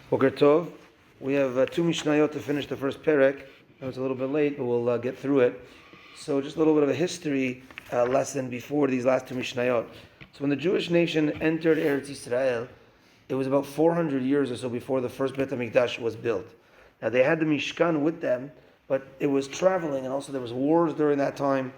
Boker Tov. We have two Mishnayot to finish the first Perek. It was a little bit late, but we'll get through it. So just a little bit of a history lesson before these last two Mishnayot. So when the Jewish nation entered Eretz Yisrael, it was about 400 years or so before the first Beit HaMikdash was built. Now they had the Mishkan with them, but it was traveling, and also there was wars during that time.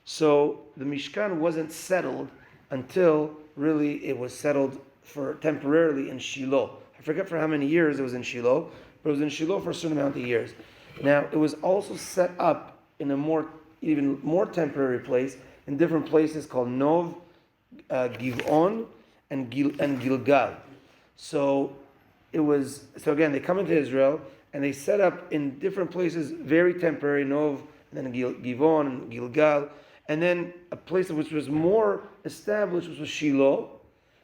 So the Mishkan wasn't settled until really it was settled for temporarily in Shiloh. I forget for how many years it was in Shiloh, but it was in Shiloh for a certain amount of years. Now, it was also set up in a even more temporary place, in different places called Nov, Giv'on, and Gilgal. So again, they come into Israel, and they set up in different places, very temporary, Nov, and then Giv'on, and Gilgal, and then a place which was more established, which was Shiloh,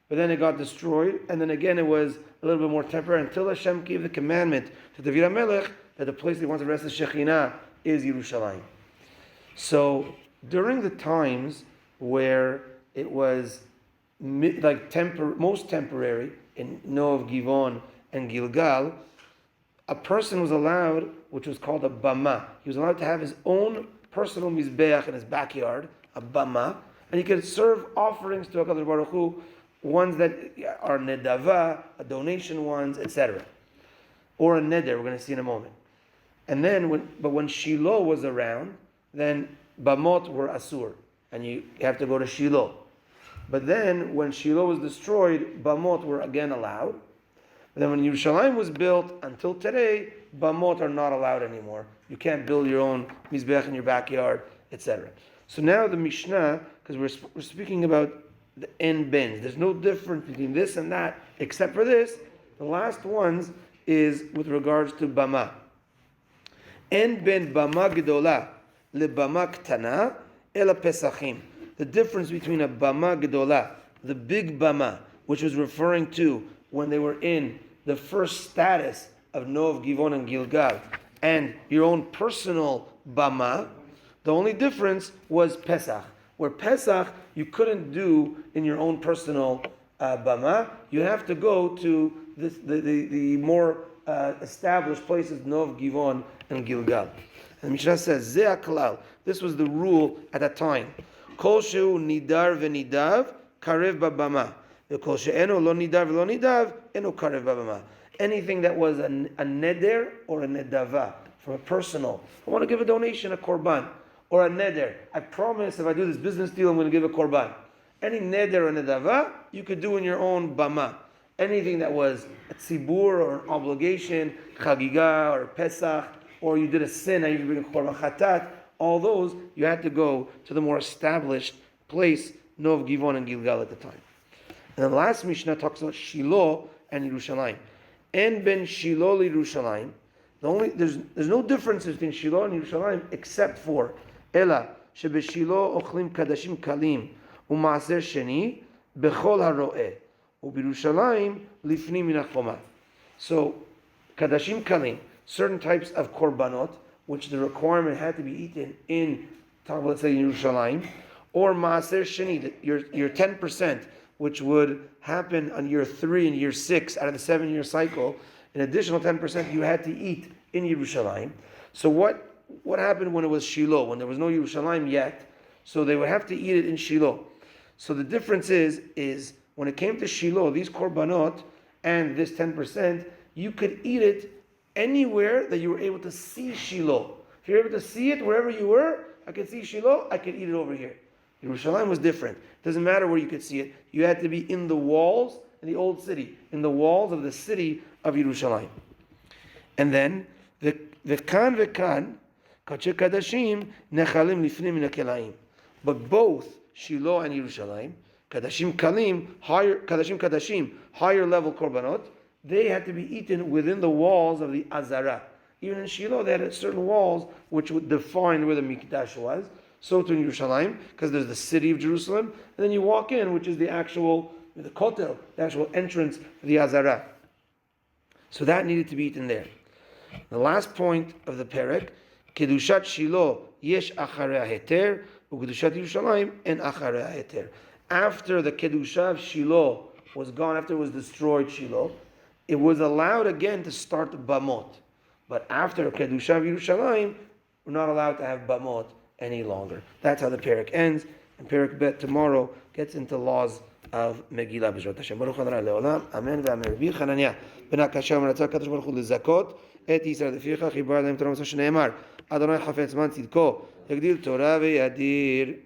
but then it got destroyed, and then again it was a little bit more temporary until Hashem gave the commandment to David HaMelech that the place he wants to rest the Shekhinah is Yerushalayim. So during the times where it was most temporary in Nov, Givon, and Gilgal, a person was allowed, which was called a bama. He was allowed to have his own personal mizbeach in his backyard, a bama, and he could serve offerings to HaKadosh Baruch Hu, ones that are nedava, a donation ones, etc. Or a neder, we're going to see in a moment. And then, when Shiloh was around, then bamot were asur, and you have to go to Shiloh. But then, when Shiloh was destroyed, bamot were again allowed. But then when Yerushalayim was built, until today, bamot are not allowed anymore. You can't build your own mizbech in your backyard, etc. So now the Mishnah, because we're speaking about the en bens. There's no difference between this and that, except for this. The last ones is with regards to bama. En ben bama gedola le bama ktana ela pesachim. The difference between a bama gedola, the big bama, which was referring to when they were in the first status of Nov, Givon, and Gilgal, and your own personal bama, the only difference was Pesach. Where Pesach you couldn't do in your own personal bama, you have to go to the more established places, Nov, Givon, and Gilgal. And the Mishnah says, Ze HaKlal. This was the rule at that time. Kol shehu nidar v'nidav karev babama. Kol she'eno lo nidar v'lo nidav eno karev babama. Anything that was a neder or a nedava, from a personal, I want to give a donation, a korban, or a neder. I promise if I do this business deal, I'm going to give a korban. Any neder or nedava, you could do in your own bama. Anything that was a tzibur or an obligation, chagiga or Pesach, or you did a sin, and you bring a korban chatat, all those, you had to go to the more established place, Nov, Givon, and Gilgal at the time. And the last Mishnah talks about Shiloh and Yerushalayim. En ben Shiloh Yerushalayim. There's no difference between Shiloh and Yerushalayim except for Ela shebeshilo ochlim kadashim kalim u'maaser sheni bechol haroeh u'birushalayim lifnim min hachoma. So kadashim kalim, certain types of korbanot, which the requirement had to be eaten in, let's say Yerushalayim, or maaser sheni, your 10%, which would happen on year 3 and year 6 out of the 7-year cycle. An additional 10% you had to eat in Yerushalayim. So what happened when it was Shiloh, when there was no Yerushalayim yet? So they would have to eat it in Shiloh. So the difference is when it came to Shiloh, these korbanot and this 10%, you could eat it anywhere that you were able to see Shiloh. If you're able to see it wherever you were, I could see Shiloh, I could eat it over here. Yerushalayim was different. It doesn't matter where you could see it. You had to be in the walls in the old city, in the walls of the city of Yerushalayim. And then v'kan kache kadashim nechalim lifnim min hakelaim. But both Shiloh and Yerushalayim, kadashim kalim, higher level korbanot, they had to be eaten within the walls of the Azara. Even in Shiloh, they had certain walls which would define where the Mikdash was. So too in Yerushalayim, because there's the city of Jerusalem, and then you walk in, which is the Kotel, the actual entrance to the Azara. So that needed to be eaten there. The last point of the Perek, Kedushat Shiloh yesh acharei heter, u'kedushat Yerushalayim en acharei heter. After the Kedusha of Shiloh was gone, after it was destroyed, Shiloh, it was allowed again to start bamot. But after Kedusha Yerushalayim, we're not allowed to have bamot any longer. That's how the Perek ends. And Perek Bet tomorrow gets into laws of Megila B'Zrat Hashem. Baruch Adonai Le'olam. Amen ve'amen. Rabbi Chananya ben Akashya Meratzah Kadosh Baruch Hu Lezakot et Yisrael Leficha Chibar Lehem Torah Moshe Shneimar Adonai Chafetz Man Tzidko Yagdil Torah ve'yadir.